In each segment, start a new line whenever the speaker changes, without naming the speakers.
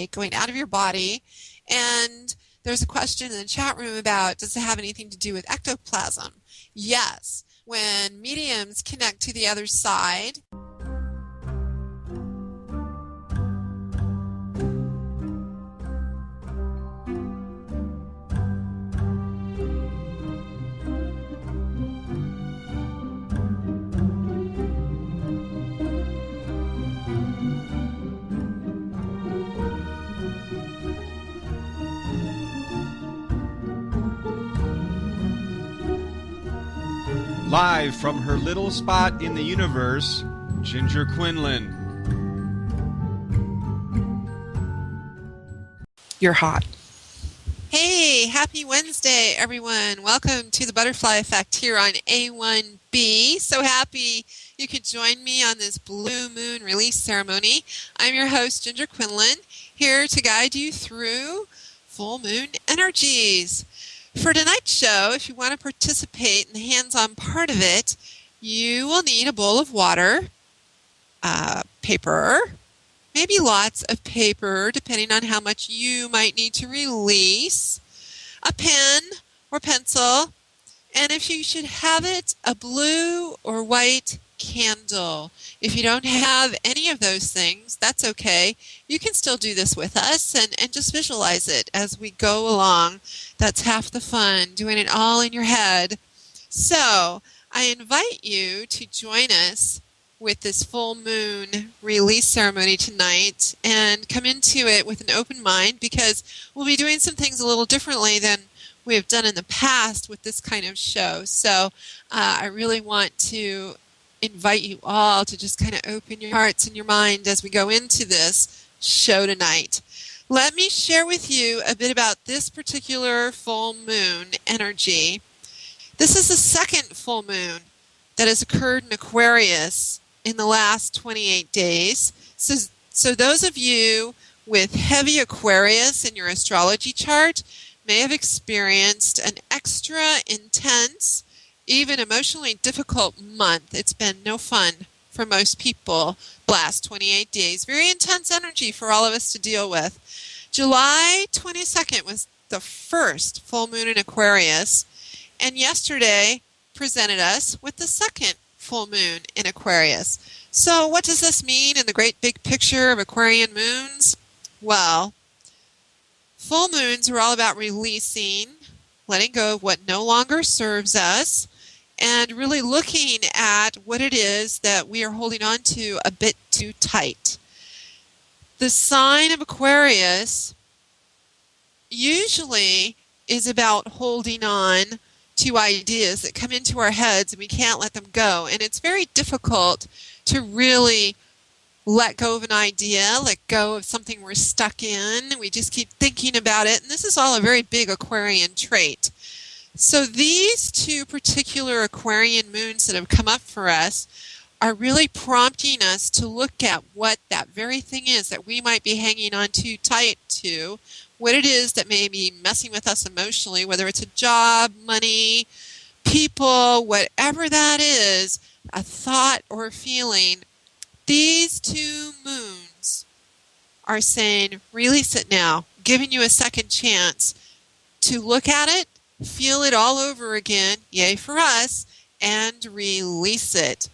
going out of your body. And there's a question in the chat room about, does it have anything to do with ectoplasm? Yes. When mediums connect to the other side,
Live from her little spot in the universe, Ginger Quinlan.
You're hot.
Hey, happy Wednesday, everyone. Welcome to the Butterfly Effect here on A1B. So happy you could join me on this Blue Moon release ceremony. I'm your host, Ginger Quinlan, here to guide you through full moon energies. For tonight's show, if you want to participate in the hands-on part of it, you will need a bowl of water, paper, maybe lots of paper, depending on how much you might need to release, a pen or pencil, and if you should have it, a blue or white candle. If you don't have any of those things, that's okay. You can still do this with us and just visualize it as we go along. That's half the fun, doing it all in your head. So I invite you to join us with this full moon release ceremony tonight and come into it with an open mind, because we'll be doing some things a little differently than we have done in the past with this kind of show. So I really want to invite you all to just kind of open your hearts and your mind as we go into this show tonight. Let me share with you a bit about this particular full moon energy. This is the second full moon that has occurred in Aquarius in the last 28 days. So those of you with heavy Aquarius in your astrology chart may have experienced an extra intense, even emotionally difficult month. It's been no fun for most people the last 28 days. Very intense energy for all of us to deal with. July 22nd was the first full moon in Aquarius, and yesterday presented us with the second full moon in Aquarius. So what does this mean in the great big picture of Aquarian moons? Well, full moons are all about releasing, letting go of what no longer serves us, and really looking at what it is that we are holding on to a bit too tight. The sign of Aquarius usually is about holding on to ideas that come into our heads and we can't let them go. And it's very difficult to really let go of an idea, let go of something we're stuck in. We just keep thinking about it. And this is all a very big Aquarian trait. So these two particular Aquarian moons that have come up for us are really prompting us to look at what that very thing is that we might be hanging on too tight to, what it is that may be messing with us emotionally, whether it's a job, money, people, whatever that is, a thought or a feeling. These two moons are saying, release it now, giving you a second chance to look at it, feel it all over again, yay for us, and release it.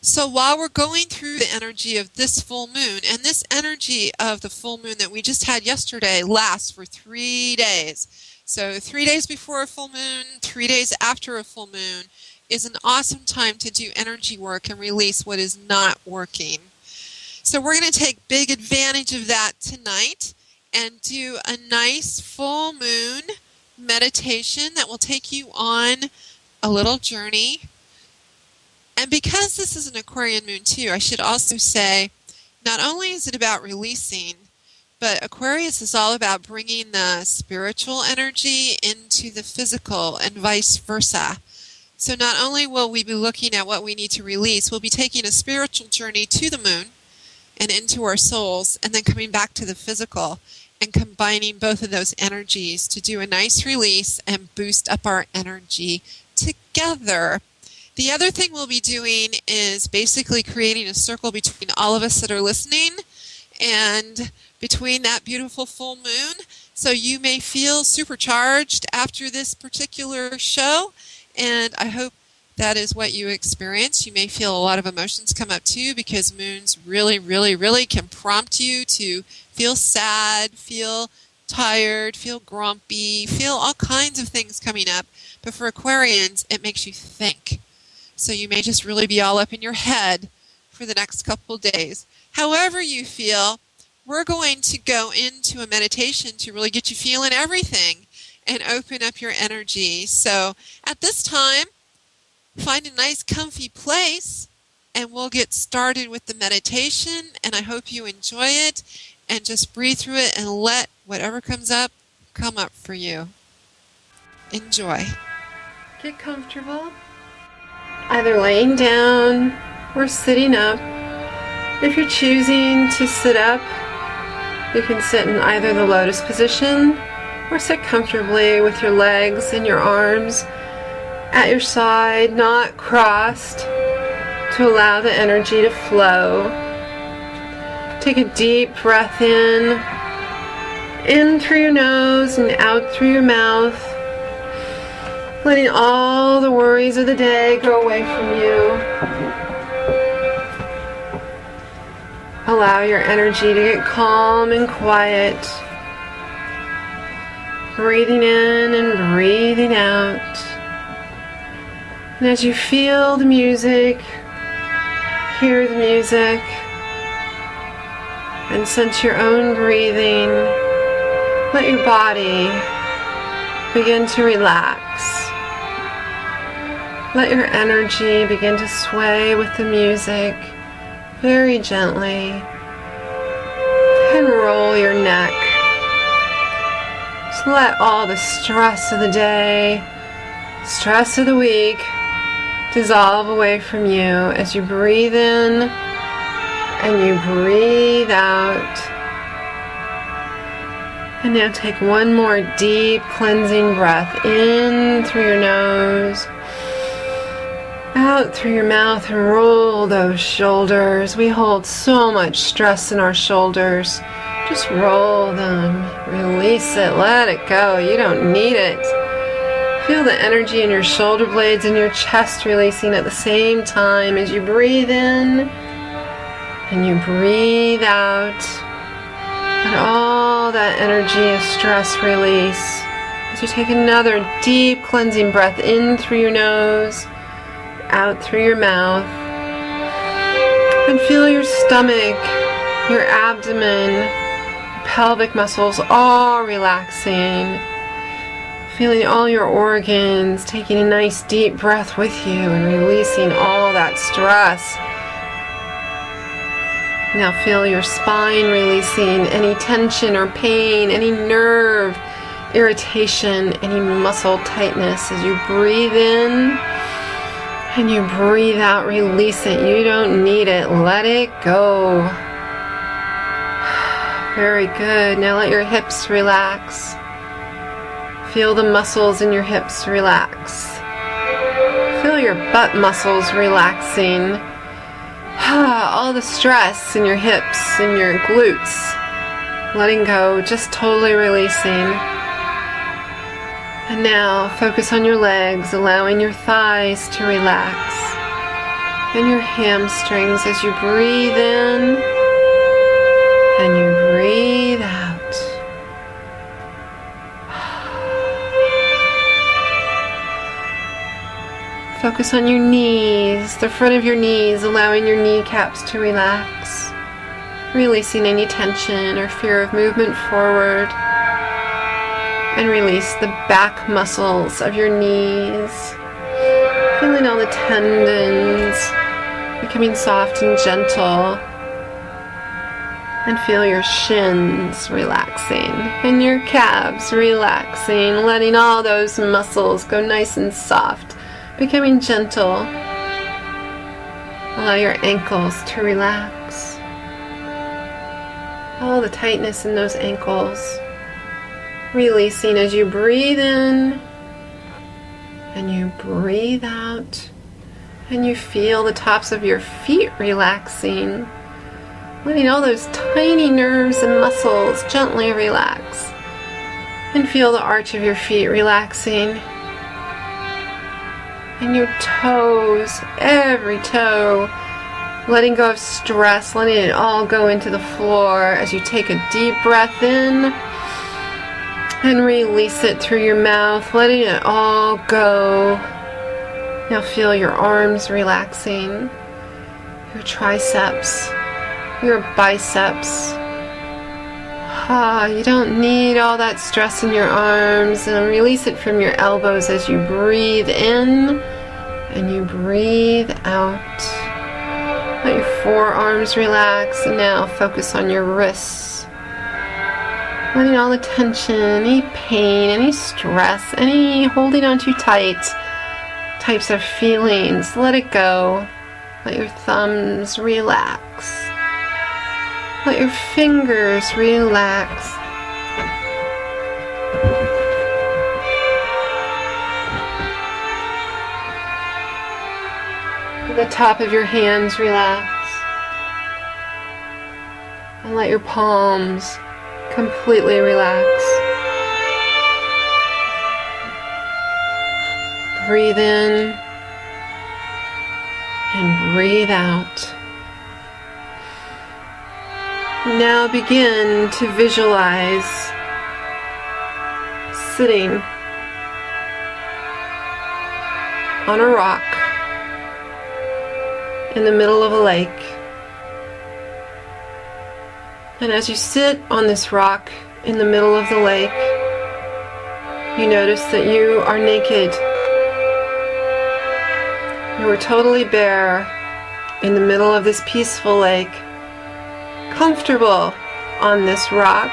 So while we're going through the energy of this full moon, and this energy of the full moon that we just had yesterday lasts for 3 days. So 3 days before a full moon, 3 days after a full moon is an awesome time to do energy work and release what is not working. So we're going to take big advantage of that tonight and do a nice full moon meditation that will take you on a little journey. And because this is an Aquarian moon too, I should also say, not only is it about releasing, but Aquarius is all about bringing the spiritual energy into the physical and vice versa. So not only will we be looking at what we need to release, we'll be taking a spiritual journey to the moon and into our souls, and then coming back to the physical and combining both of those energies to do a nice release and boost up our energy together. The other thing we'll be doing is basically creating a circle between all of us that are listening and between that beautiful full moon. So you may feel supercharged after this particular show, and I hope that is what you experience. You may feel a lot of emotions come up too, because moons really, really, really can prompt you to feel sad, feel tired, feel grumpy, feel all kinds of things coming up. But for Aquarians, it makes you think. So you may just really be all up in your head for the next couple days. However you feel, we're going to go into a meditation to really get you feeling everything and open up your energy. So at this time, find a nice comfy place and we'll get started with the meditation, and I hope you enjoy it, and just breathe through it and let whatever comes up come up for you. Enjoy. Get comfortable, either laying down or sitting up. If you're choosing to sit up, you can sit in either the lotus position or sit comfortably with your legs and your arms at your side, not crossed, to allow the energy to flow. Take a deep breath in through your nose and out through your mouth, letting all the worries of the day go away from you. Allow your energy to get calm and quiet. Breathing in and breathing out. And as you feel the music, hear the music, and sense your own breathing, let your body begin to relax. Let your energy begin to sway with the music very gently, and roll your neck. Just let all the stress of the day, stress of the week, dissolve away from you as you breathe in and you breathe out. And now take one more deep cleansing breath in through your nose, out through your mouth, and roll those shoulders. We hold so much stress in our shoulders. Just roll them, release it, let it go. You don't need it. Feel the energy in your shoulder blades and your chest releasing at the same time as you breathe in and you breathe out. Let all that energy of stress release as you take another deep cleansing breath in through your nose, out through your mouth, and feel your stomach, your abdomen, your pelvic muscles all relaxing. Feeling all your organs, taking a nice deep breath with you and releasing all that stress. Now feel your spine releasing any tension or pain, any nerve irritation, any muscle tightness as you breathe in and you breathe out. Release it. You don't need it. Let it go. Very good. Now let your hips relax. Feel the muscles in your hips relax. Feel your butt muscles relaxing. All the stress in your hips and your glutes. Letting go, just totally releasing. And now focus on your legs, allowing your thighs to relax. And your hamstrings as you breathe in and you breathe out. Focus on your knees, the front of your knees, allowing your kneecaps to relax, releasing any tension or fear of movement forward, and release the back muscles of your knees, feeling all the tendons becoming soft and gentle, and feel your shins relaxing and your calves relaxing, letting all those muscles go nice and soft, becoming gentle. Allow your ankles to relax. All the tightness in those ankles. Releasing as you breathe in and you breathe out. And you feel the tops of your feet relaxing. letting all those tiny nerves and muscles gently relax. And feel the arch of your feet relaxing. And your toes, every toe, letting go of stress, letting it all go into the floor as you take a deep breath in and release it through your mouth, letting it all go. Now feel your arms relaxing, your triceps, your biceps. You don't need all that stress in your arms, and release it from your elbows as you breathe in and you breathe out. Let your forearms relax, and now focus on your wrists. Letting all the tension, any pain, any stress, any holding on too tight types of feelings, let it go. Let your thumbs relax. Let your fingers relax. The top of your hands relax. And let your palms completely relax. Breathe in and breathe out. Now begin to visualize sitting on a rock in the middle of a lake. And as you sit on this rock in the middle of the lake, you notice that you are naked. You are totally bare in the middle of this peaceful lake, comfortable on this rock,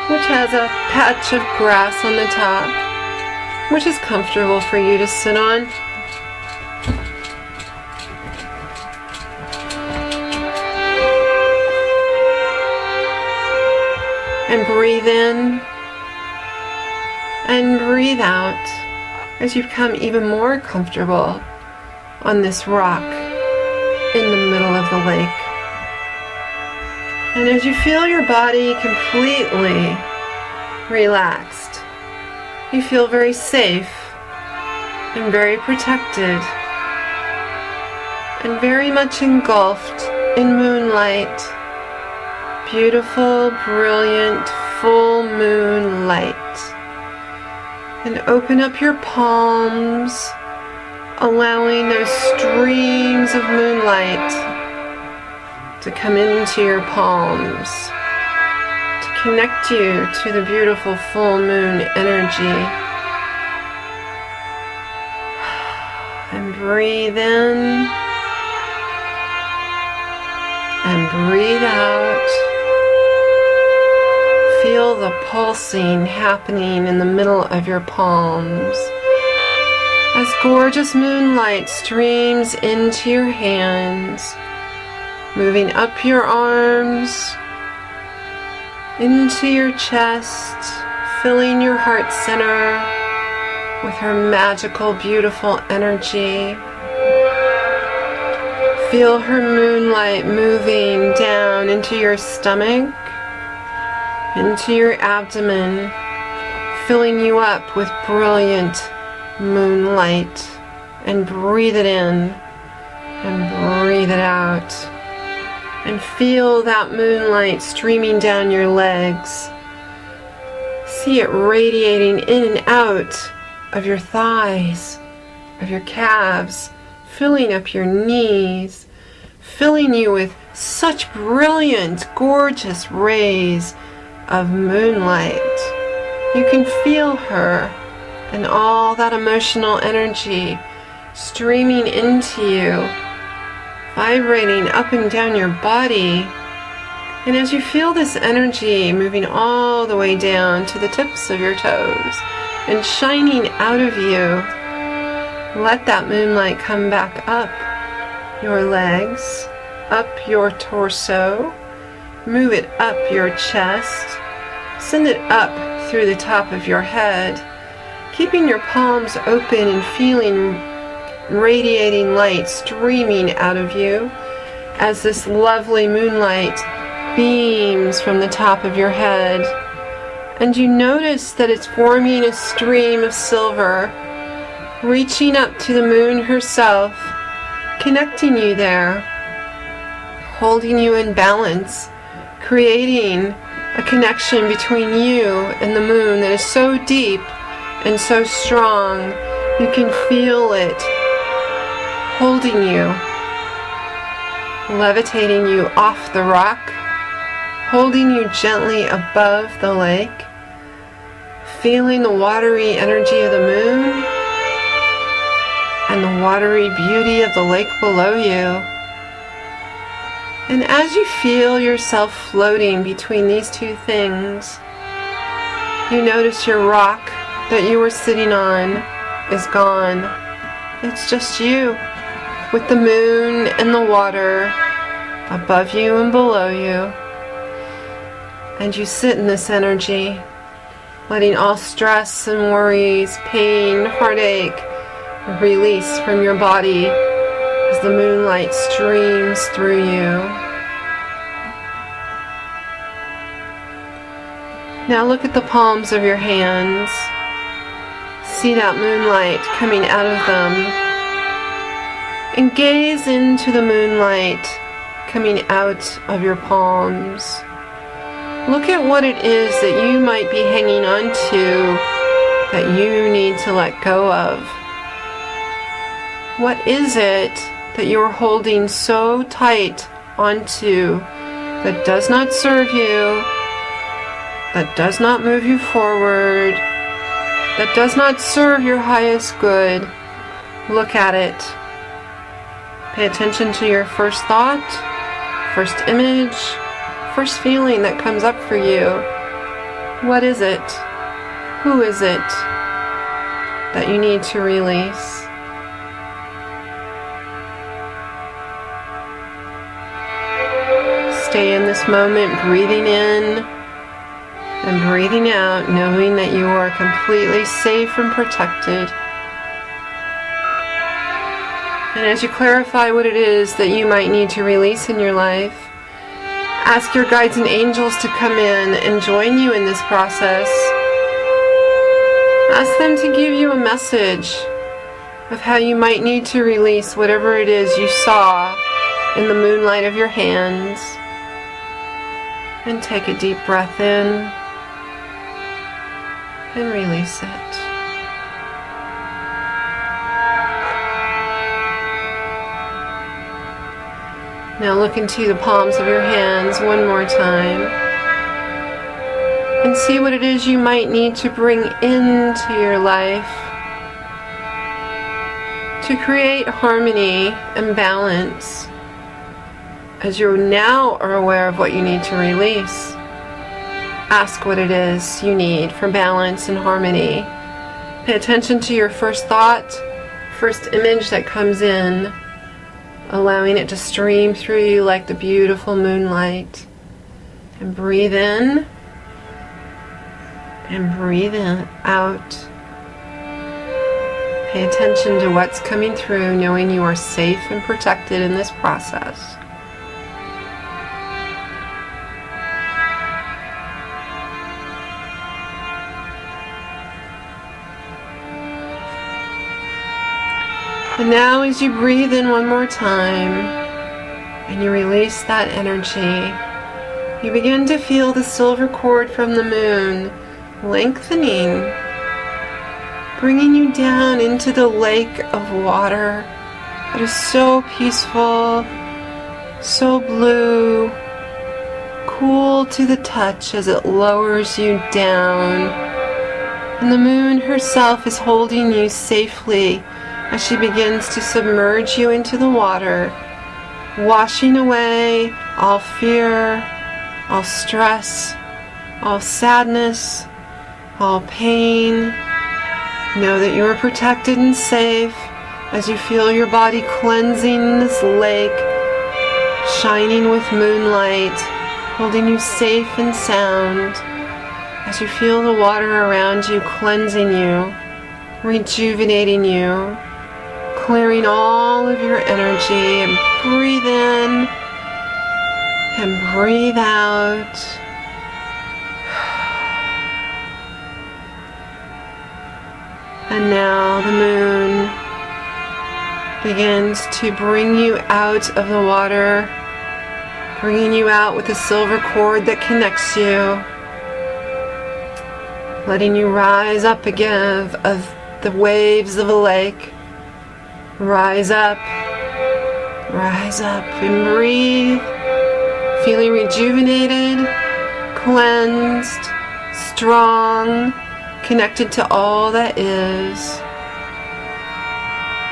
which has a patch of grass on the top, which is comfortable for you to sit on. And breathe in and breathe out as you become even more comfortable on this rock in the middle of the lake. And as you feel your body completely relaxed, you feel very safe and very protected and very much engulfed in moonlight. Beautiful, brilliant, full moon light. And open up your palms, allowing those streams of moonlight to come into your palms, to connect you to the beautiful full moon energy. And breathe in and breathe out. Feel the pulsing happening in the middle of your palms as gorgeous moonlight streams into your hands, moving up your arms, into your chest, filling your heart center with her magical, beautiful energy. Feel her moonlight moving down into your stomach, into your abdomen, filling you up with brilliant moonlight. And breathe it in and breathe it out. And feel that moonlight streaming down your legs. See it radiating in and out of your thighs, of your calves, filling up your knees, filling you with such brilliant, gorgeous rays of moonlight. You can feel her and all that emotional energy streaming into you, vibrating up and down your body. And as you feel this energy moving all the way down to the tips of your toes and shining out of you, let that moonlight come back up your legs, up your torso, move it up your chest, send it up through the top of your head, keeping your palms open and feeling radiating light streaming out of you
as this lovely moonlight beams from the top of your head. And you notice that it's forming a stream of silver, reaching up to the moon herself, connecting you there, holding you in balance, creating a connection between you and the moon that is so deep and so strong. You can feel it holding you, levitating you off the rock, holding you gently above the lake, feeling the watery energy of the moon and the watery beauty of the lake below you. And as you feel yourself floating between these two things, you notice your rock that you were sitting on is gone. It's just you, with the moon and the water above you and below you. And you sit in this energy, letting all stress and worries, pain, heartache release from your body as the moonlight streams through you. Now look at the palms of your hands. See that moonlight coming out of them. And gaze into the moonlight coming out of your palms. Look at what it is that you might be hanging on to that you need to let go of. What is it that you're holding so tight onto that does not serve you, that does not move you forward, that does not serve your highest good? Look at it. Pay attention to your first thought, first image, first feeling that comes up for you. What is it? Who is it that you need to release? Stay in this moment, breathing in and breathing out, knowing that you are completely safe and protected. And as you clarify what it is that you might need to release in your life, ask your guides and angels to come in and join you in this process. Ask them to give you a message of how you might need to release whatever it is you saw in the moonlight of your hands. And take a deep breath in and release it. Now look into the palms of your hands one more time and see what it is you might need to bring into your life to create harmony and balance. As you now are aware of what you need to release, ask what it is you need for balance and harmony. Pay attention to your first thought, first image that comes in, allowing it to stream through you like the beautiful moonlight. And breathe in and breathe in, out. Pay attention to what's coming through, knowing you are safe and protected in this process. And now as you breathe in one more time and you release that energy, you begin to feel the silver cord from the moon lengthening, bringing you down into the lake of water that is so peaceful, so blue, cool to the touch as it lowers you down. And the moon herself is holding you safely as she begins to submerge you into the water, washing away all fear, all stress, all sadness, all pain. Know that you are protected and safe as you feel your body cleansing in this lake, shining with moonlight, holding you safe and sound. As you feel the water around you cleansing you, rejuvenating you, clearing all of your energy, and breathe in And breathe out. And now the moon begins to bring you out of the water, bringing you out with a silver cord that connects you, letting you rise up again of the waves of a lake. Rise up and breathe, feeling rejuvenated, cleansed, strong, connected to all that is.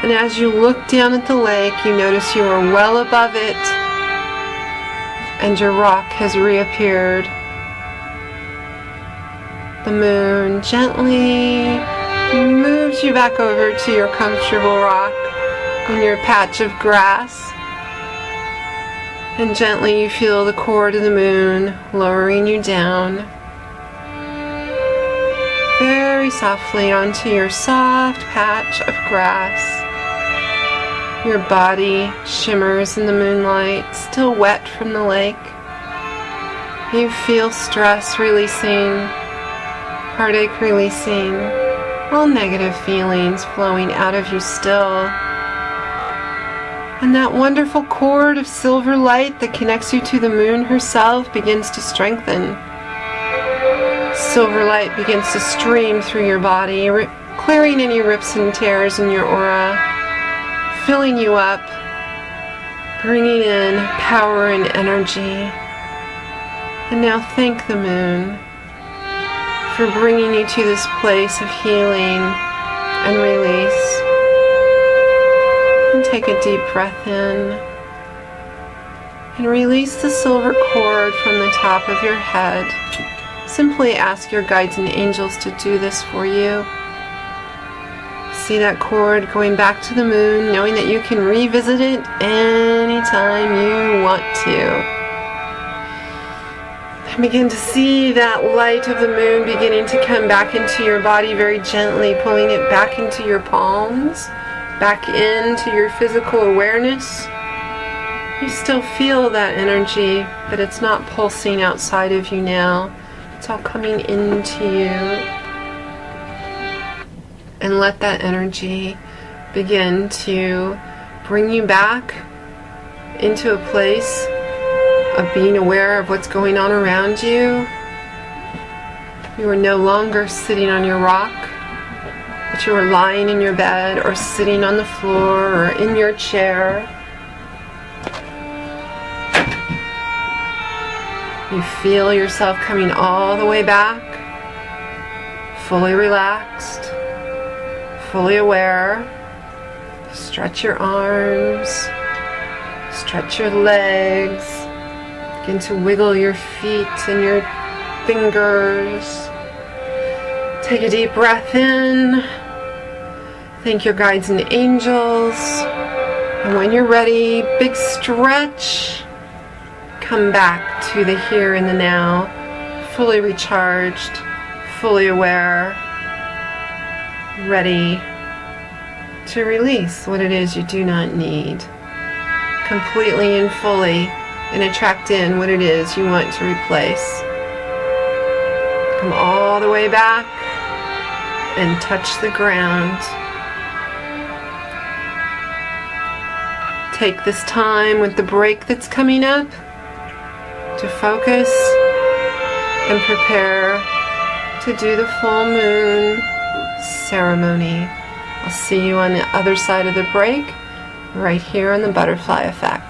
And as you look down at the lake, you notice you are well above it, and your rock has reappeared. The moon gently moves you back over to your comfortable rock on your patch of grass. And gently you feel the cord of the moon lowering you down very softly onto your soft patch of grass. Your body shimmers in the moonlight, still wet from the lake. You feel stress releasing, heartache releasing, all negative feelings flowing out of you still. And that wonderful cord of silver light that connects you to the moon herself begins to strengthen. Silver light begins to stream through your body, clearing any rips and tears in your aura, filling you up, bringing in power and energy. And now thank the moon for bringing you to this place of healing and release. And take a deep breath in and release the silver cord from the top of your head. Simply ask your guides and angels to do this for you. See that cord going back to the moon, knowing that you can revisit it anytime you want to. And begin to see that light of the moon beginning to come back into your body very gently, pulling it back into your palms, back into your physical awareness. You still feel that energy, but it's not pulsing outside of you now. It's all coming into you. And let that energy begin to bring you back into a place of being aware of what's going on around you. You are no longer sitting on your rock, but you are lying in your bed or sitting on the floor or in your chair. You feel yourself coming all the way back, fully relaxed, fully aware. Stretch your arms, stretch your legs, begin to wiggle your feet and your fingers. Take a deep breath in. Thank your guides and angels. And when you're ready, big stretch. Come back to the here and the now, fully recharged, fully aware, ready to release what it is you do not need, completely and fully, and attract in what it is you want to replace. Come all the way back and touch the ground. Take this time with the break that's coming up to focus and prepare to do the full moon ceremony. I'll see you on the other side of the break, right here on the Butterfly Effect.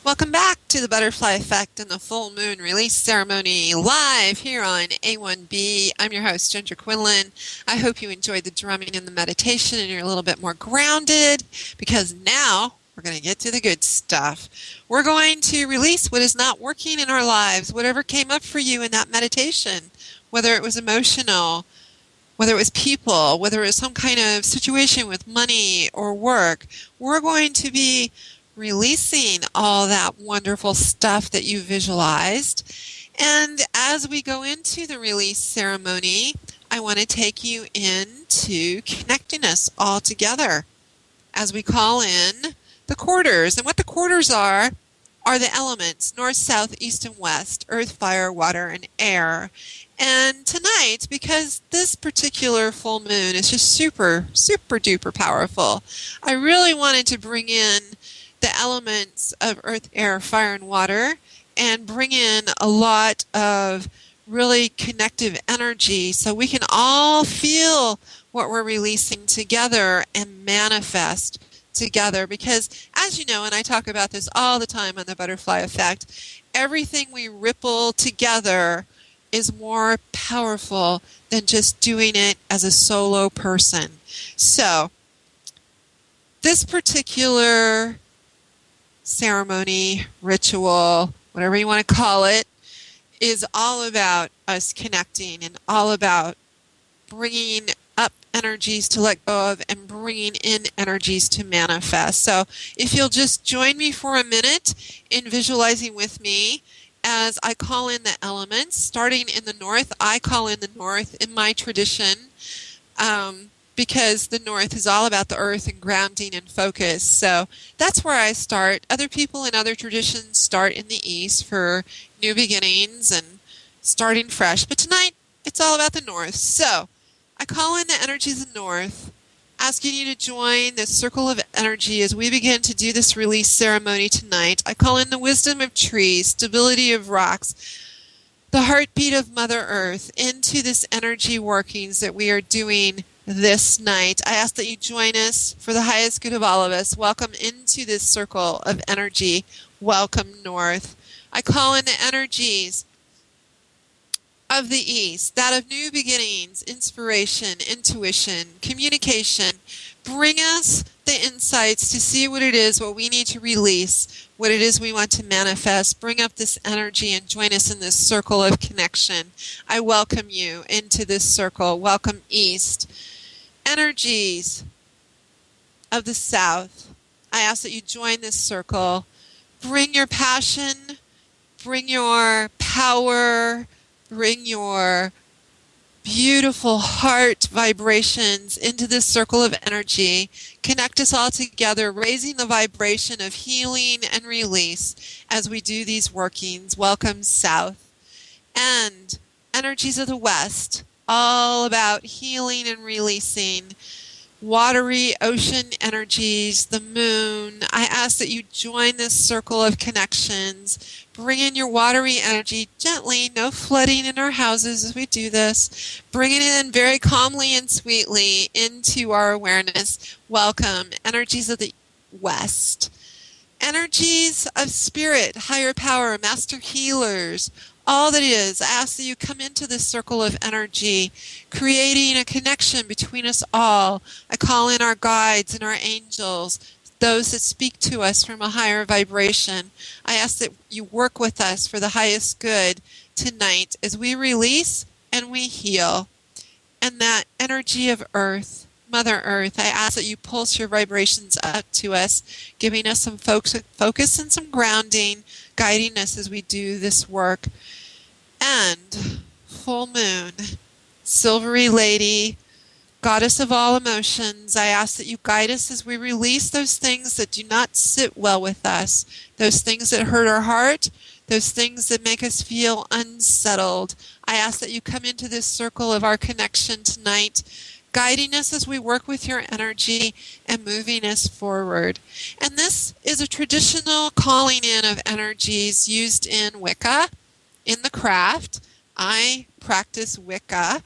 Welcome back to the Butterfly Effect and the Full Moon Release Ceremony live here on A1B. I'm your host, Ginger Quinlan. I hope you enjoyed the drumming and the meditation and you're a little bit more grounded because now we're going to get to the good stuff. We're going to release what is not working in our lives, whatever came up for you in that meditation, whether it was emotional, whether it was people, whether it was some kind of situation with money or work. We're going to be releasing all that wonderful stuff that you visualized. And as we go into the release ceremony, I want to take you into connecting us all together as we call in the quarters. And what the quarters are the elements, north, south, east, and west, earth, fire, water, and air. And tonight, because this particular full moon is just super, super duper powerful, I really wanted to bring in the elements of earth, air, fire, and water, and bring in a lot of really connective energy so we can all feel what we're releasing together and manifest together. Because as you know, and I talk about this all the time on the Butterfly Effect, everything we ripple together is more powerful than just doing it as a solo person. So this particular ceremony, ritual, whatever you want to call it, is all about us connecting and all about bringing up energies to let go of and bringing in energies to manifest. So if you'll just join me for a minute in visualizing with me as I call in the elements, starting in the north. I call in the north in my tradition because the north is all about the earth and grounding and focus. So that's where I start. Other people in other traditions start in the east for new beginnings and starting fresh. But tonight, it's all about the north. So I call in the energies of the north, asking you to join this circle of energy as we begin to do this release ceremony tonight. I call in the wisdom of trees, stability of rocks, the heartbeat of Mother Earth into this energy workings that we are doing this night. I ask that you join us for the highest good of all of us. Welcome into this circle of energy. Welcome north. I call in the energies of the east, that of new beginnings, inspiration, intuition, communication. Bring us the insights to see what it is, what we need to release, what it is we want to manifest. Bring up this energy and join us in this circle of connection. I welcome you into this circle. Welcome east. Energies of the south. I ask that you join this circle. Bring your passion, bring your power, bring your beautiful heart vibrations into this circle of energy. Connect us all together, raising the vibration of healing and release as we do these workings. Welcome south. And energies of the west, all about healing and releasing. Watery ocean energies, the moon. I ask that you join this circle of connections. Bring in your watery energy gently, no flooding in our houses as we do this. Bring it in very calmly and sweetly into our awareness. Welcome, energies of the west. Energies of spirit, higher power, master healers, all that is. I ask that you come into this circle of energy, creating a connection between us all. I call in our guides and our angels, those that speak to us from a higher vibration. I ask that you work with us for the highest good tonight as we release and we heal. And that energy of earth, Mother Earth, I ask that you pulse your vibrations up to us, giving us some focus and some grounding, guiding us as we do this work. And full moon, silvery lady, goddess of all emotions, I ask that you guide us as we release those things that do not sit well with us, those things that hurt our heart, those things that make us feel unsettled. I ask that you come into this circle of our connection tonight, guiding us as we work with your energy and moving us forward. And this is a traditional calling in of energies used in Wicca, in the craft. I practice Wicca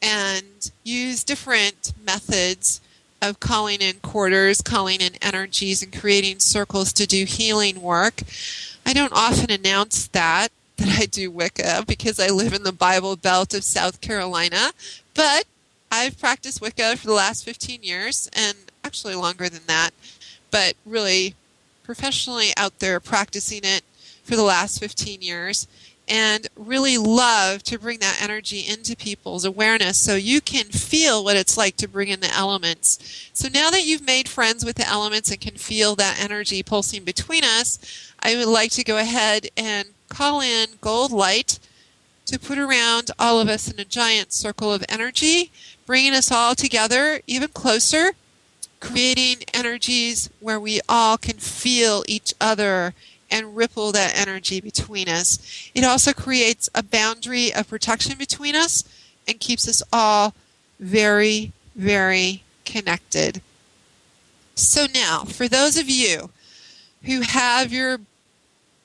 and use different methods of calling in quarters, calling in energies, and creating circles to do healing work. I don't often announce that I do Wicca because I live in the Bible Belt of South Carolina, but I've practiced Wicca for the last 15 years, and actually longer than that, but really professionally out there practicing it for the last 15 years, and really love to bring that energy into people's awareness so you can feel what it's like to bring in the elements. So now that you've made friends with the elements and can feel that energy pulsing between us, I would like to go ahead and call in gold light to put around all of us in a giant circle of energy, bringing us all together even closer, creating energies where we all can feel each other and ripple that energy between us. It also creates a boundary of protection between us and keeps us all very, very connected. So now, for those of you who have your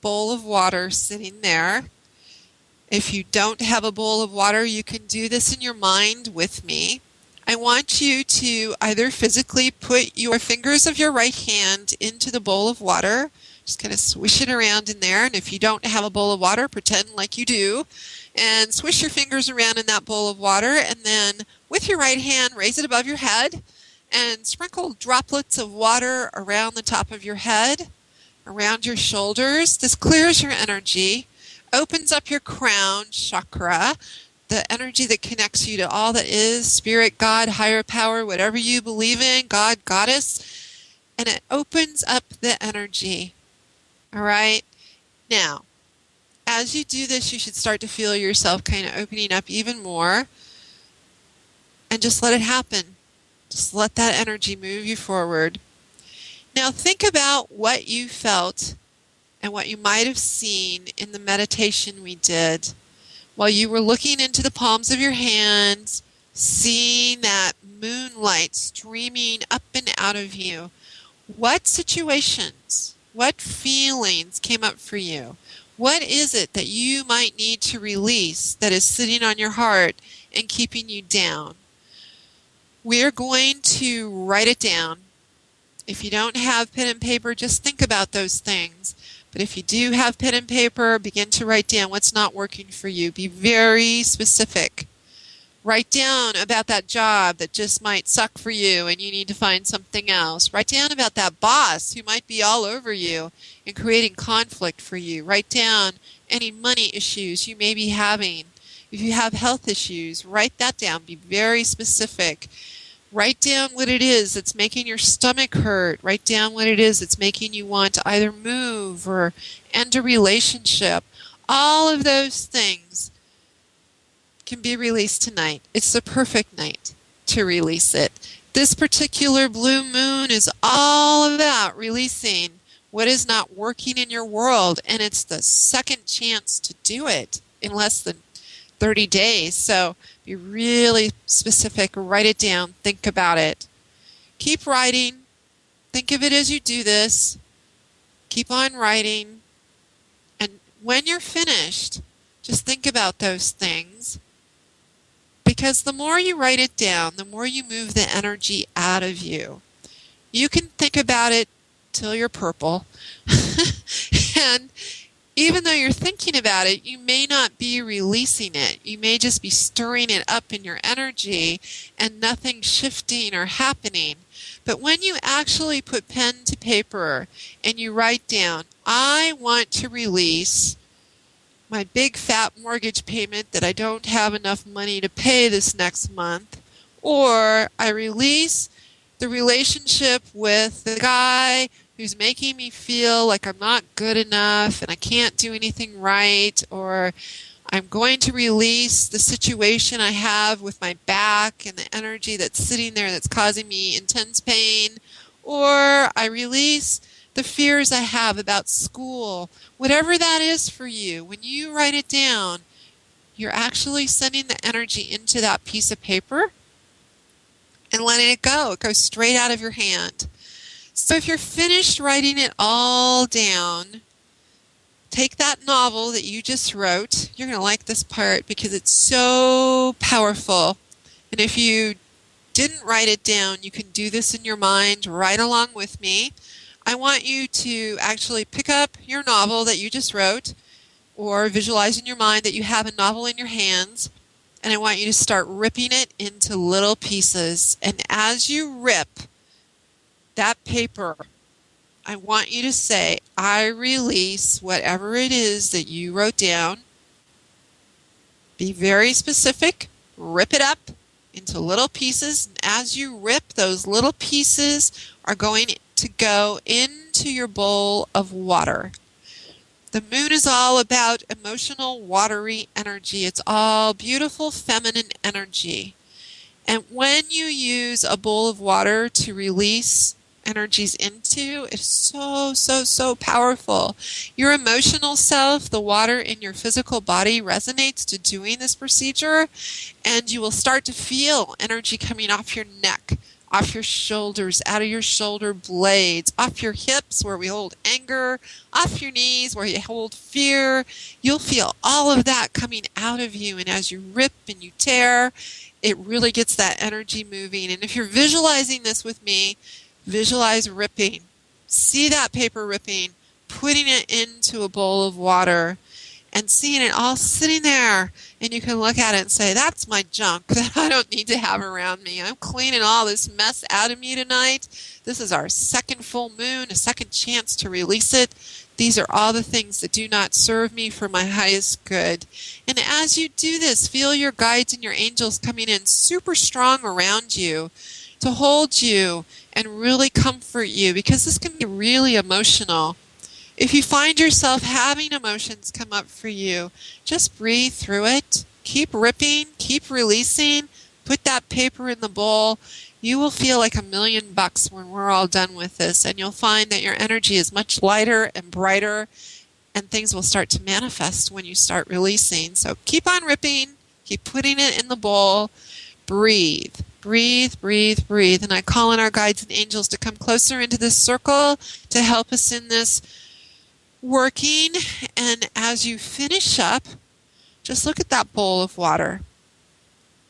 bowl of water sitting there, if you don't have a bowl of water, you can do this in your mind with me. I want you to either physically put your fingers of your right hand into the bowl of water, just kind of swish it around in there, and if you don't have a bowl of water, pretend like you do, and swish your fingers around in that bowl of water, and then with your right hand, raise it above your head, and sprinkle droplets of water around the top of your head, around your shoulders. This clears your energy, opens up your crown chakra, the energy that connects you to all that is, spirit, God, higher power, whatever you believe in, God, goddess, and it opens up the energy. All right? Now, as you do this, you should start to feel yourself kind of opening up even more, and just let it happen. Just let that energy move you forward. Now think about what you felt and what you might have seen in the meditation we did while you were looking into the palms of your hands, seeing that moonlight streaming up and out of you. What situations, what feelings came up for you? What is it that you might need to release that is sitting on your heart and keeping you down? We're going to write it down. If you don't have pen and paper, just think about those things. But if you do have pen and paper, begin to write down what's not working for you. Be very specific. Write down about that job that just might suck for you and you need to find something else. Write down about that boss who might be all over you and creating conflict for you. Write down any money issues you may be having. If you have health issues, write that down. Be very specific. Write down what it is that's making your stomach hurt. Write down what it is that's making you want to either move or end a relationship. All of those things can be released tonight. It's the perfect night to release it. This particular blue moon is all about releasing what is not working in your world, and it's the second chance to do it in less than 30 days. So be really specific. Write it down. Think about it. Keep writing. Think of it as you do this. Keep on writing. And when you're finished, just think about those things. Because the more you write it down, the more you move the energy out of you. You can think about it till you're purple. And even though you're thinking about it, you may not be releasing it. You may just be stirring it up in your energy and nothing shifting or happening. But when you actually put pen to paper and you write down, I want to release my big fat mortgage payment that I don't have enough money to pay this next month, or I release the relationship with the guy who's making me feel like I'm not good enough and I can't do anything right, or I'm going to release the situation I have with my back and the energy that's sitting there that's causing me intense pain, or I release the fears I have about school. Whatever that is for you, when you write it down, you're actually sending the energy into that piece of paper and letting it go. It goes straight out of your hand. So if you're finished writing it all down, take that novel that you just wrote. You're going to like this part because it's so powerful. And if you didn't write it down, you can do this in your mind right along with me. I want you to actually pick up your novel that you just wrote, or visualize in your mind that you have a novel in your hands, and I want you to start ripping it into little pieces. And as you rip that paper, I want you to say, I release whatever it is that you wrote down. Be very specific. Rip it up into little pieces. And as you rip, those little pieces are going to go into your bowl of water. The moon is all about emotional, watery energy. It's all beautiful, feminine energy. And when you use a bowl of water to release energies into, it's so powerful. Your emotional self, the water in your physical body, resonates to doing this procedure, and you will start to feel energy coming off your neck, off your shoulders, out of your shoulder blades, off your hips where we hold anger, off your knees where you hold fear. You'll feel all of that coming out of you, and as you rip and you tear, it really gets that energy moving. And if you're visualizing this with me, visualize ripping. See that paper ripping, putting it into a bowl of water, and seeing it all sitting there. And you can look at it and say, that's my junk that I don't need to have around me. I'm cleaning all this mess out of me tonight. This is our second full moon, a second chance to release it. These are all the things that do not serve me for my highest good. And as you do this, feel your guides and your angels coming in super strong around you to hold you and really comfort you, because this can be really emotional. If you find yourself having emotions come up for you, just breathe through it. Keep ripping, keep releasing, put that paper in the bowl. You will feel like $1,000,000 when we're all done with this, and you'll find that your energy is much lighter and brighter, and things will start to manifest when you start releasing. So keep on ripping, keep putting it in the bowl, breathe. Breathe, breathe, breathe. And I call on our guides and angels to come closer into this circle to help us in this working. And as you finish up, just look at that bowl of water.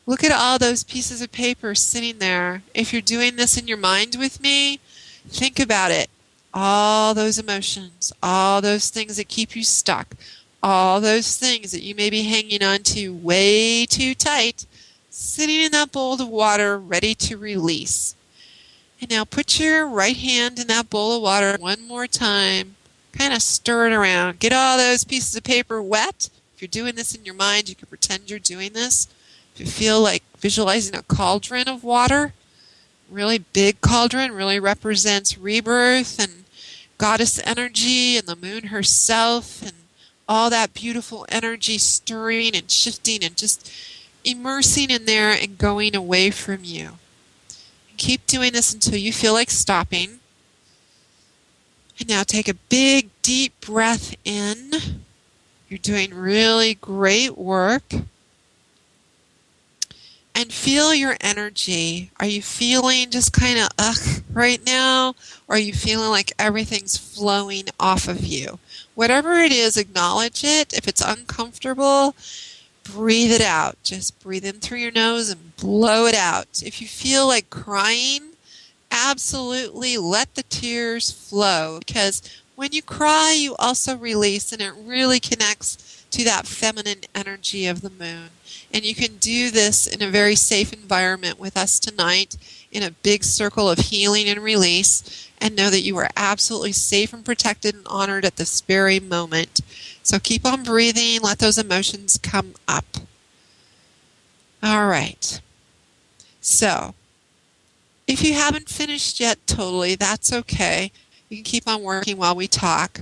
Look at all those pieces of paper sitting there. If you're doing this in your mind with me, think about it. All those emotions, all those things that keep you stuck, all those things that you may be hanging on to way too tight, sitting in that bowl of water ready to release. And now put your right hand in that bowl of water one more time. Kind of stir it around. Get all those pieces of paper wet. If you're doing this in your mind, you can pretend you're doing this. If you feel like visualizing a cauldron of water, really big cauldron, really represents rebirth and goddess energy and the moon herself and all that beautiful energy stirring and shifting and just immersing in there and going away from you. And keep doing this until you feel like stopping. And now take a big, deep breath in. You're doing really great work. And feel your energy. Are you feeling just kind of right now? Or are you feeling like everything's flowing off of you? Whatever it is, acknowledge it. If it's uncomfortable, breathe it out. Just breathe in through your nose and blow it out. If you feel like crying, absolutely let the tears flow, because when you cry, you also release, and it really connects to that feminine energy of the moon. And you can do this in a very safe environment with us tonight, in a big circle of healing and release, and know that you are absolutely safe and protected and honored at this very moment. So keep on breathing. Let those emotions come up. All right. So if you haven't finished yet totally, that's okay. You can keep on working while we talk.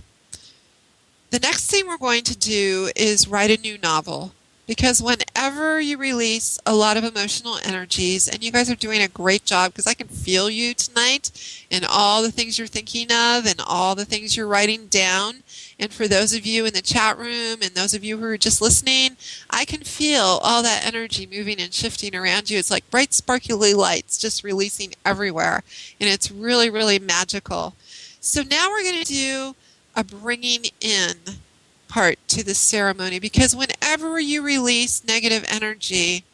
The next thing we're going to do is write a new novel. Because whenever you release a lot of emotional energies, and you guys are doing a great job, because I can feel you tonight and all the things you're thinking of and all the things you're writing down. And for those of you in the chat room and those of you who are just listening, I can feel all that energy moving and shifting around you. It's like bright, sparkly lights just releasing everywhere. And it's really, really magical. So now we're going to do a bringing in part to the ceremony, because whenever you release negative energy,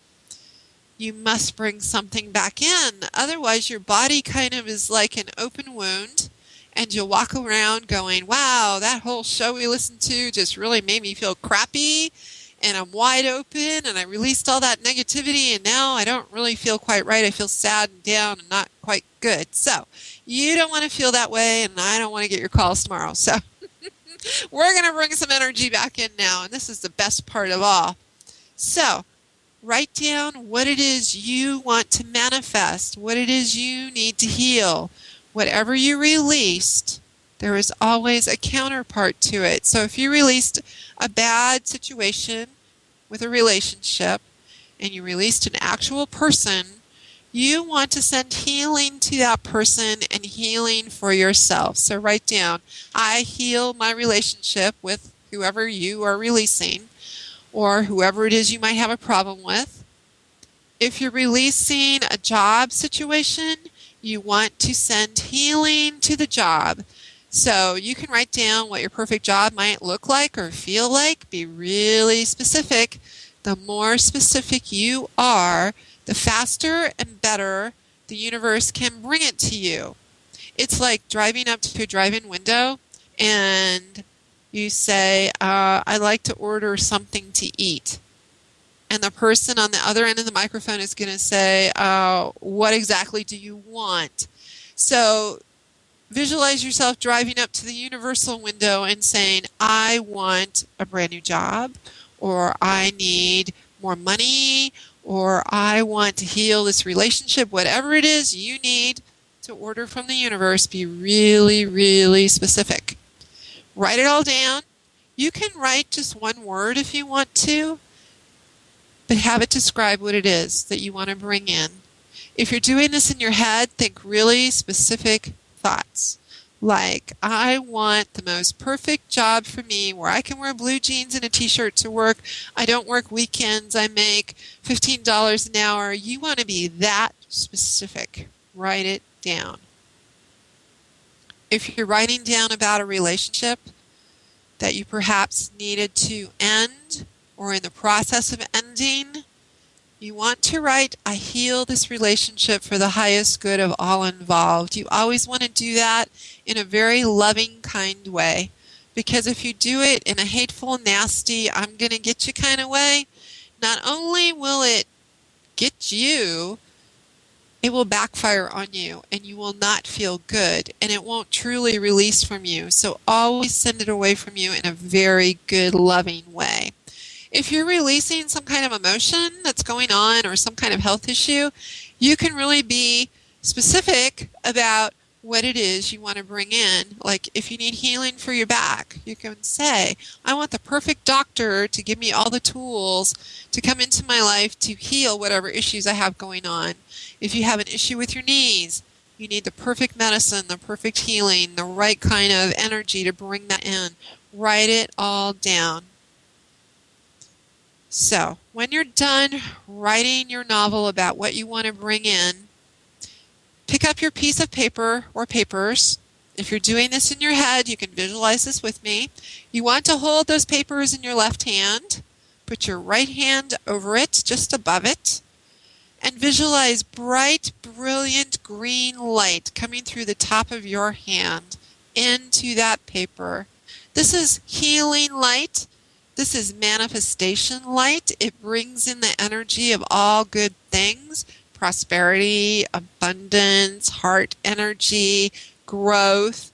you must bring something back in. Otherwise, your body kind of is like an open wound, and you'll walk around going, wow, that whole show we listened to just really made me feel crappy, and I'm wide open, and I released all that negativity, and now I don't really feel quite right. I feel sad and down and not quite good. So you don't want to feel that way, and I don't want to get your calls tomorrow. So we're going to bring some energy back in now, and this is the best part of all. So write down what it is you want to manifest, what it is you need to heal. Whatever you released, there is always a counterpart to it. So if you released a bad situation with a relationship and you released an actual person, you want to send healing to that person and healing for yourself. So write down, I heal my relationship with whoever you are releasing, or whoever it is you might have a problem with. If you're releasing a job situation, you want to send healing to the job. So you can write down what your perfect job might look like or feel like. Be really specific. The more specific you are, the faster and better the universe can bring it to you. It's like driving up to a drive-in window and you say, I'd like to order something to eat. And the person on the other end of the microphone is going to say, what exactly do you want? So visualize yourself driving up to the universal window and saying, I want a brand new job, or I need more money, or I want to heal this relationship. Whatever it is you need to order from the universe, be really, really specific. Write it all down. You can write just one word if you want to, but have it describe what it is that you want to bring in. If you're doing this in your head, think really specific thoughts. Like, I want the most perfect job for me where I can wear blue jeans and a t-shirt to work. I don't work weekends. I make $15 an hour. You want to be that specific. Write it down. If you're writing down about a relationship that you perhaps needed to end or in the process of ending, you want to write, I heal this relationship for the highest good of all involved. You always want to do that in a very loving, kind way. Because if you do it in a hateful, nasty, I'm going to get you kind of way, not only will it get you, it will backfire on you and you will not feel good and it won't truly release from you. So always send it away from you in a very good, loving way. If you're releasing some kind of emotion that's going on or some kind of health issue, you can really be specific about what it is you want to bring in. Like if you need healing for your back, you can say, I want the perfect doctor to give me all the tools to come into my life to heal whatever issues I have going on. If you have an issue with your knees, you need the perfect medicine, the perfect healing, the right kind of energy to bring that in. Write it all down. So, when you're done writing your novel about what you want to bring in, pick up your piece of paper or papers. If you're doing this in your head, you can visualize this with me. You want to hold those papers in your left hand. Put your right hand over it, just above it, and visualize bright, brilliant green light coming through the top of your hand into that paper. This is healing light. This is manifestation light. It brings in the energy of all good things, prosperity, abundance, heart energy, growth.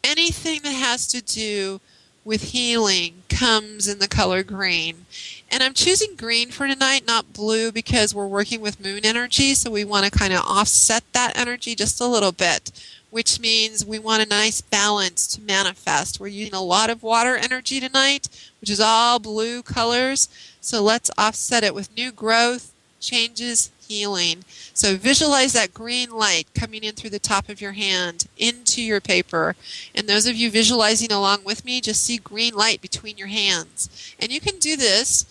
Anything that has to do with healing comes in the color green. And I'm choosing green for tonight, not blue, because we're working with moon energy, so we want to kind of offset that energy just a little bit, which means we want a nice balance to manifest. We're using a lot of water energy tonight, which is all blue colors, so let's offset it with new growth, changes, healing. So visualize that green light coming in through the top of your hand into your paper. And those of you visualizing along with me, just see green light between your hands. And you can do this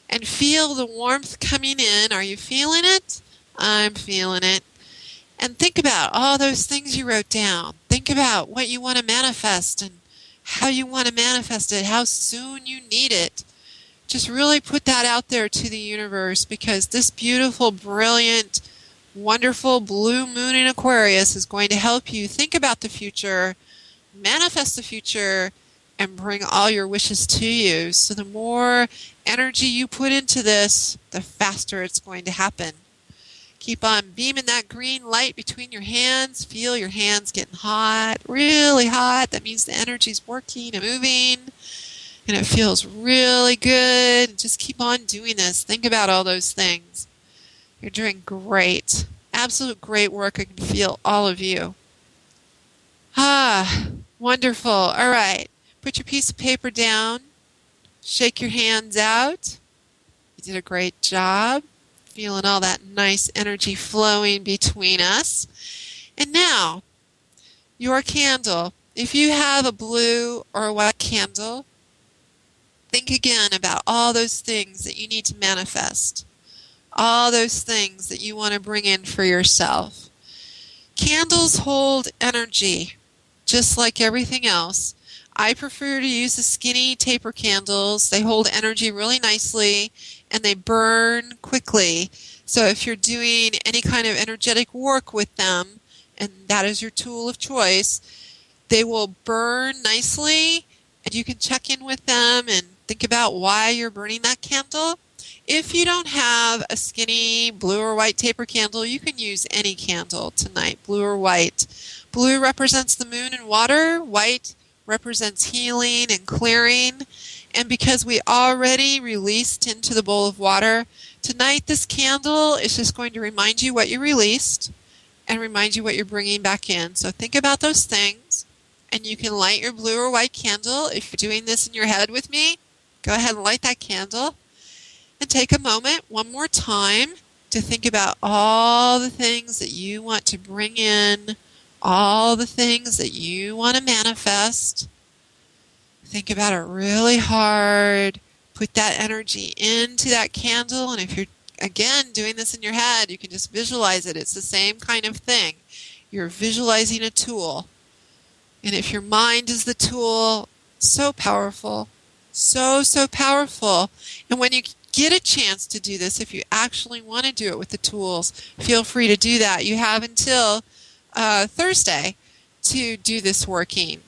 and feel the warmth coming in. Are you feeling it? I'm feeling it. And think about all those things you wrote down. Think about what you want to manifest and how you want to manifest it, how soon you need it. just really put that out there to the universe, because this beautiful, brilliant, wonderful blue moon in Aquarius is going to help you think about the future, manifest the future, and bring all your wishes to you. So the more energy you put into this, the faster it's going to happen. Keep on beaming that green light between your hands. Feel your hands getting hot, really hot. That means the energy's working and moving, and it feels really good. Just keep on doing this. Think about all those things. You're doing great. Absolute great work. I can feel all of you. Wonderful. All right. Put your piece of paper down. Shake your hands out. You did a great job. Feeling all that nice energy flowing between us. And now, your candle. If you have a blue or a white candle, think again about all those things that you need to manifest. All those things that you want to bring in for yourself. Candles hold energy, just like everything else. I prefer to use the skinny taper candles. They hold energy really nicely, and they burn quickly. So if you're doing any kind of energetic work with them, and that is your tool of choice, they will burn nicely, and you can check in with them and think about why you're burning that candle. If you don't have a skinny blue or white taper candle, you can use any candle tonight, blue or white. Blue represents the moon and water. White represents healing and clearing. And because we already released into the bowl of water, tonight this candle is just going to remind you what you released and remind you what you're bringing back in. So think about those things, and you can light your blue or white candle. If you're doing this in your head with me, go ahead and light that candle. And take a moment one more time to think about all the things that you want to bring in, all the things that you want to manifest. Think about it really hard. Put that energy into that candle. And if you're, again, doing this in your head, you can just visualize it. It's the same kind of thing. You're visualizing a tool. And if your mind is the tool, so powerful. So powerful. And when you get a chance to do this, if you actually want to do it with the tools, feel free to do that. You have until Thursday to do this working.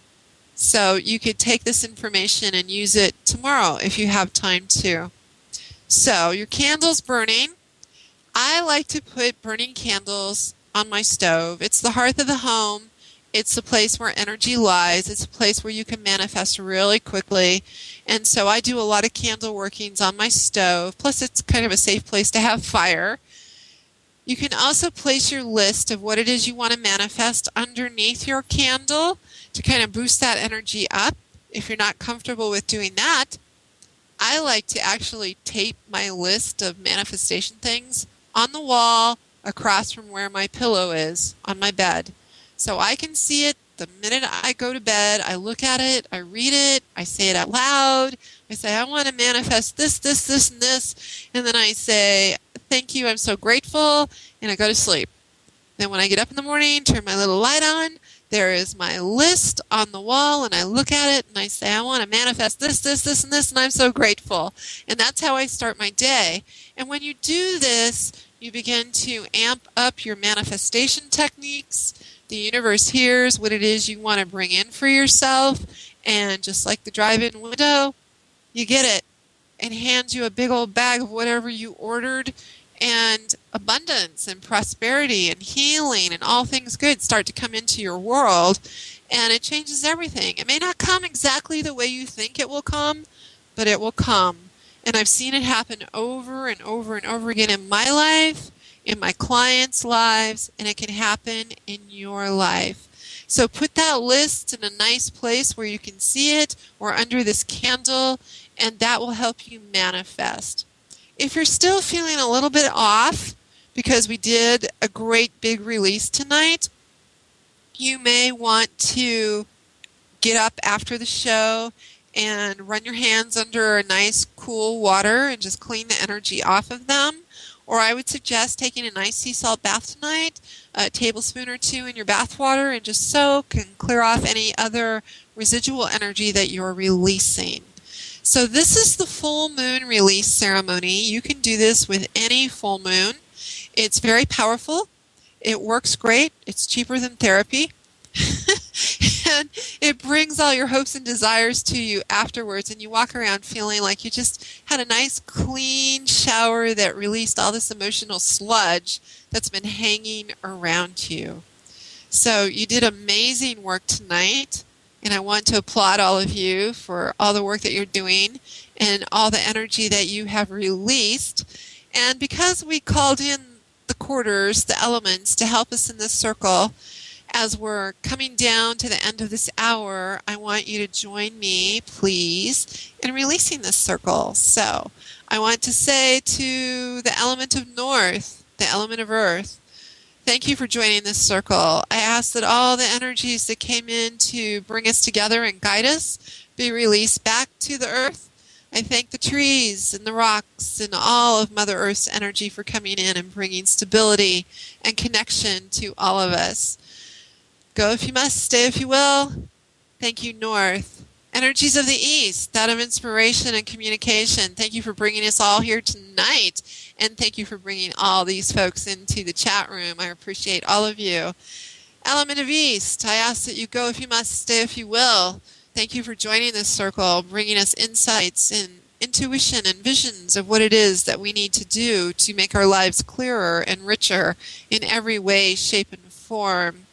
So you could take this information and use it tomorrow if you have time to. So your candle's burning. I like to put burning candles on my stove. It's the hearth of the home. It's the place where energy lies. It's a place where you can manifest really quickly. And so I do a lot of candle workings on my stove. Plus, it's kind of a safe place to have fire. You can also place your list of what it is you want to manifest underneath your candle to kind of boost that energy up. If you're not comfortable with doing that, I like to actually tape my list of manifestation things on the wall across from where my pillow is on my bed. So I can see it the minute I go to bed. I look at it, I read it, I say it out loud. I say, I want to manifest this, and this. And then I say, thank you, I'm so grateful, and I go to sleep. Then when I get up in the morning, turn my little light on, there is my list on the wall, and I look at it, and I say, I want to manifest this, and this, and I'm so grateful. And that's how I start my day. And when you do this, you begin to amp up your manifestation techniques. The universe hears what it is you want to bring in for yourself, and just like the drive-in window, you get it and hands you a big old bag of whatever you ordered, and abundance and prosperity and healing and all things good start to come into your world, and it changes everything. It may not come exactly the way you think it will come, but it will come. And I've seen it happen over and over and over again in my life, in my clients' lives, and it can happen in your life. So put that list in a nice place where you can see it, or under this candle, and that will help you manifest. If you're still feeling a little bit off because we did a great big release tonight, you may want to get up after the show and run your hands under a nice cool water and just clean the energy off of them. Or I would suggest taking a nice sea salt bath tonight, a tablespoon or two in your bath water, and just soak and clear off any other residual energy that you're releasing. So this is the full moon release ceremony. You can do this with any full moon. It's very powerful. It works great. It's cheaper than therapy. And it brings all your hopes and desires to you afterwards, and you walk around feeling like you just had a nice clean shower that released all this emotional sludge that's been hanging around you. So you did amazing work tonight, and I want to applaud all of you for all the work that you're doing and all the energy that you have released. And because we called in the quarters, the elements, to help us in this circle, as we're coming down to the end of this hour, I want you to join me, please, in releasing this circle. So I want to say to the element of North, the element of Earth, thank you for joining this circle. I ask that all the energies that came in to bring us together and guide us be released back to the Earth. I thank the trees and the rocks and all of Mother Earth's energy for coming in and bringing stability and connection to all of us. Go if you must, stay if you will. Thank you, North. Energies of the East, that of inspiration and communication. Thank you for bringing us all here tonight. And thank you for bringing all these folks into the chat room. I appreciate all of you. Element of East, I ask that you go if you must, stay if you will. Thank you for joining this circle, bringing us insights and intuition and visions of what it is that we need to do to make our lives clearer and richer in every way, shape, and form.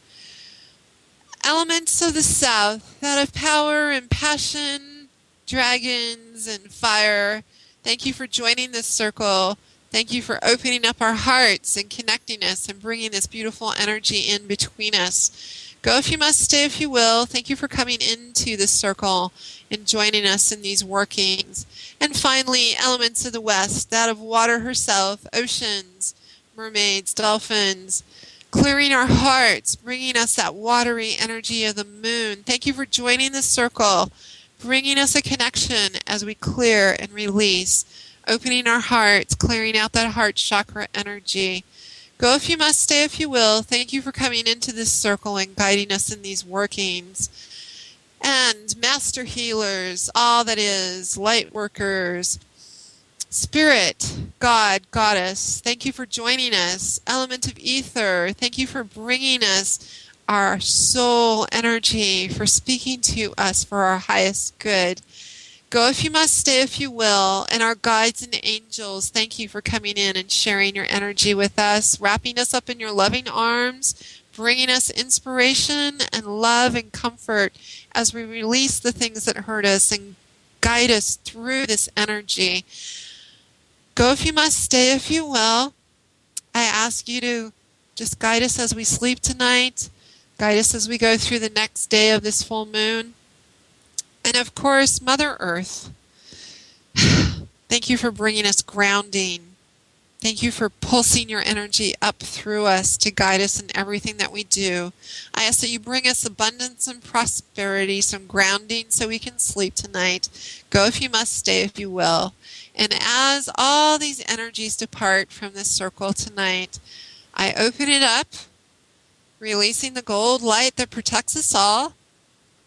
Elements of the South, that of power and passion, dragons and fire. Thank you for joining this circle. Thank you for opening up our hearts and connecting us and bringing this beautiful energy in between us. Go if you must, stay if you will. Thank you for coming into this circle and joining us in these workings. And finally, elements of the West, that of water herself, oceans, mermaids, dolphins, clearing our hearts, bringing us that watery energy of the moon. Thank you for joining the circle, bringing us a connection as we clear and release, opening our hearts, clearing out that heart chakra energy. Go if you must, stay if you will. Thank you for coming into this circle and guiding us in these workings. And master healers, all that is, light workers, Spirit, God, Goddess, thank you for joining us. Element of Ether, thank you for bringing us our soul energy, for speaking to us for our highest good. Go if you must, stay if you will. And our guides and angels, thank you for coming in and sharing your energy with us, wrapping us up in your loving arms, bringing us inspiration and love and comfort as we release the things that hurt us and guide us through this energy. Go if you must, stay if you will. I ask you to just guide us as we sleep tonight, guide us as we go through the next day of this full moon. And of course, Mother Earth, thank you for bringing us grounding. Thank you for pulsing your energy up through us to guide us in everything that we do. I ask that you bring us abundance and prosperity, some grounding so we can sleep tonight. Go if you must, stay if you will. And as all these energies depart from this circle tonight, I open it up, releasing the gold light that protects us all.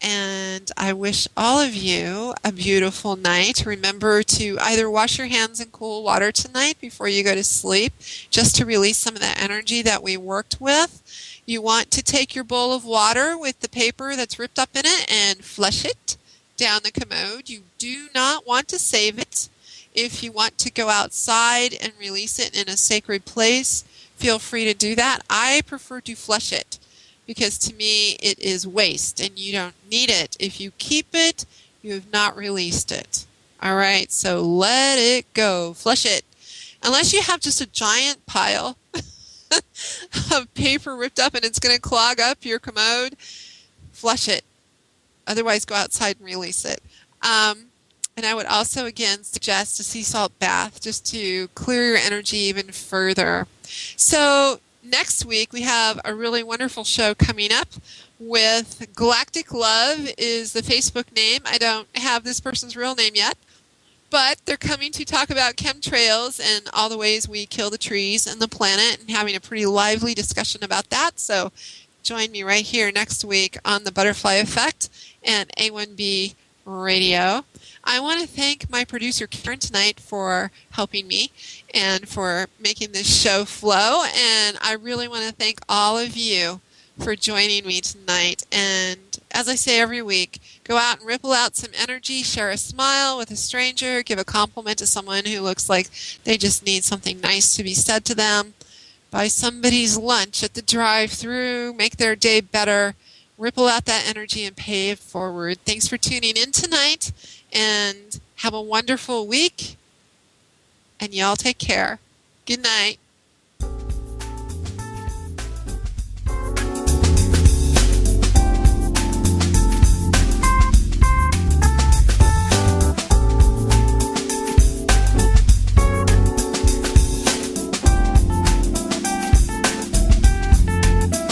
And I wish all of you a beautiful night. Remember to either wash your hands in cool water tonight before you go to sleep, just to release some of that energy that we worked with. You want to take your bowl of water with the paper that's ripped up in it and flush it down the commode. You do not want to save it. If you want to go outside and release it in a sacred place, feel free to do that. I prefer to flush it because to me it is waste and you don't need it. If you keep it, you have not released it. All right, so let it go. Flush it. Unless you have just a giant pile of paper ripped up and it's going to clog up your commode, flush it. Otherwise, go outside and release it. And I would also, again, suggest a sea salt bath just to clear your energy even further. So next week, we have a really wonderful show coming up with Galactic Love is the Facebook name. I don't have this person's real name yet, but they're coming to talk about chemtrails and all the ways we kill the trees and the planet and having a pretty lively discussion about that. So join me right here next week on The Butterfly Effect and A1B Radio. I want to thank my producer Karen tonight for helping me and for making this show flow. And I really want to thank all of you for joining me tonight. And as I say every week, go out and ripple out some energy, share a smile with a stranger, give a compliment to someone who looks like they just need something nice to be said to them, buy somebody's lunch at the drive-thru, make their day better, ripple out that energy and pay it forward. Thanks for tuning in tonight, and have a wonderful week, and y'all take care. Good night.